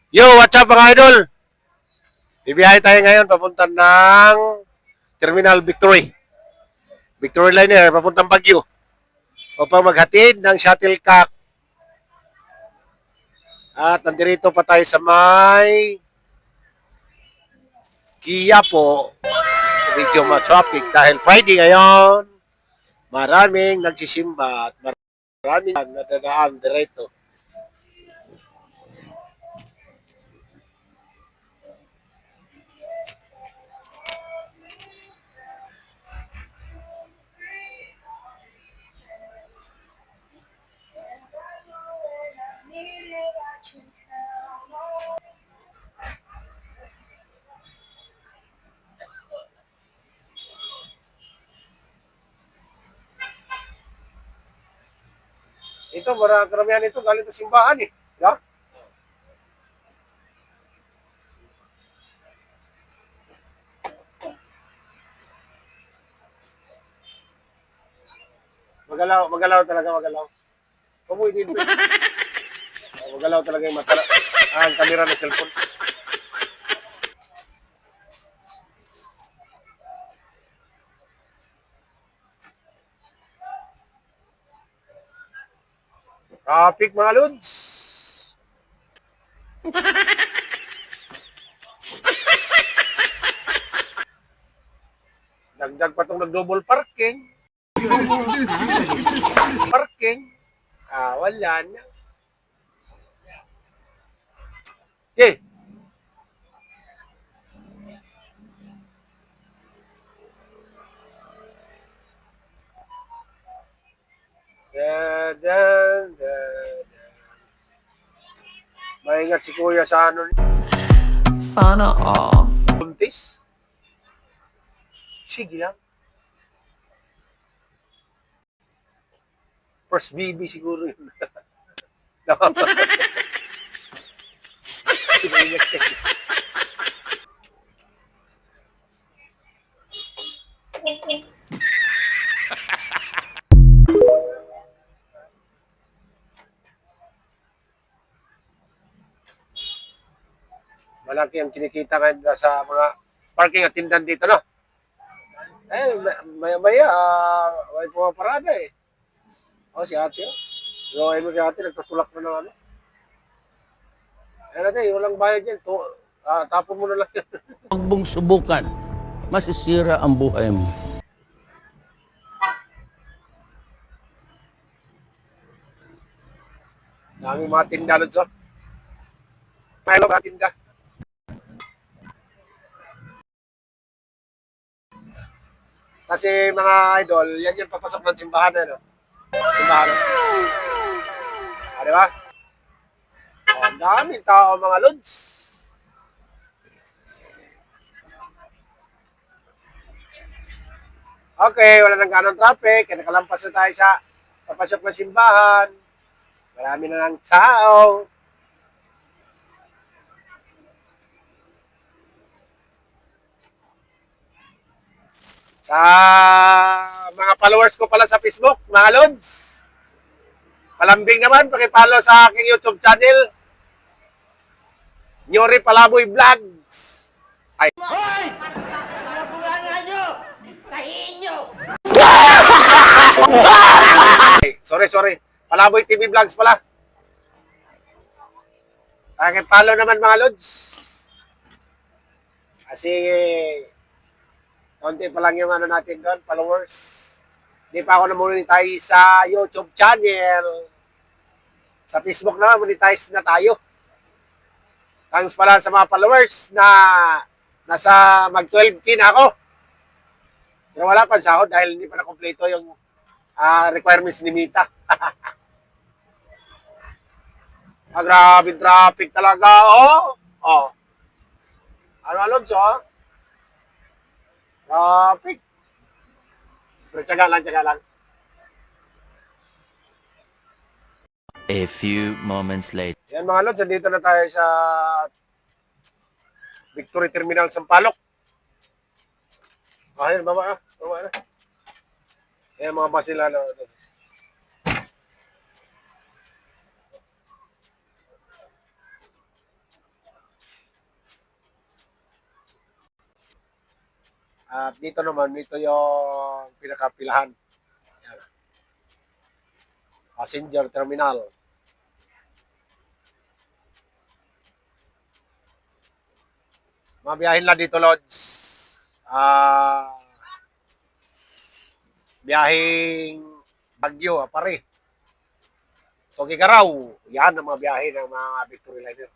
Yo, what's up mga idol? Bibiyahe tayo ngayon papunta ng Terminal Victory. Victory Liner, papuntang Baguio. Upang maghatid ng shuttlecock. At nandirito pa tayo sa may Quiapo. Medyo ma-traffic dahil Friday ngayon. Maraming nagsisimba at maraming nadadaan direto. Ito, karamihan ito galing sa simbahan eh. Yeah? Magalaw talaga, magalaw. Kamuy din. Magalaw talaga yung mata. Ang kamera ng cellphone. Traffic mga lods. Dagdag pa itong nag-double parking. Parking. Wala na. Okay. Da, da, da, da. Maingat si Kuya sa ano. Sana all. Buntis. Sige lang. First baby siguro yun. Sige, check. Malaki ang kinikita ngayon sa mga parking attendant dito, no? Eh, maya-maya, may pumaparada eh. Si ate, oh. Gawin mo si ate, nagtatulak na ng ano. Eh, natin, walang bayad yan. Tapon mo na lang yan. Huwag mong subukan, masisira ang buhay mo. Daming mga tinda, Lods, oh. May mga tinda. Kasi mga idol, yan yung papasok ng simbahan, ano? Simbahan. Di ba? Ang daming tao, mga Lods. Okay, wala nang ganong traffic. Kaya nakalampas na tayo sa papasok ng simbahan. Marami na lang tao. Sa mga followers ko pala sa Facebook, mga Lods, palambing naman, pakipollow sa aking YouTube channel, Nyori Palaboy Vlogs. Ay. Hoy! Nabungangan nyo! Tahiin nyo! Sorry. Palaboy TV Vlogs pala. Pakipollow naman mga Lods. Kasi konti pa lang yung ano natin doon, followers. Hindi pa ako na-monetize sa YouTube channel. Sa Facebook na, monetize na tayo. Thanks pala sa mga followers na nasa mag-12K na ako. Pero wala pa sahod dahil hindi pa na-kompleto yung requirements ni Mita. Grabe traffic talaga, oh. Ano, Alonso, traffic. Pero tsaga lang. A few moments later. Yan mga Lods, dito na tayo sa Victory Terminal Sampaloc. Ayun, baba na. Yan mga basila na. At dito naman, dito yung pinakapilahan. Yan. Passenger terminal. Mabiyahin lang dito, Lods. Biyahing Baguio, pare. Tugigaraw. Yan ang mga biyahe ng mga Victory Liner.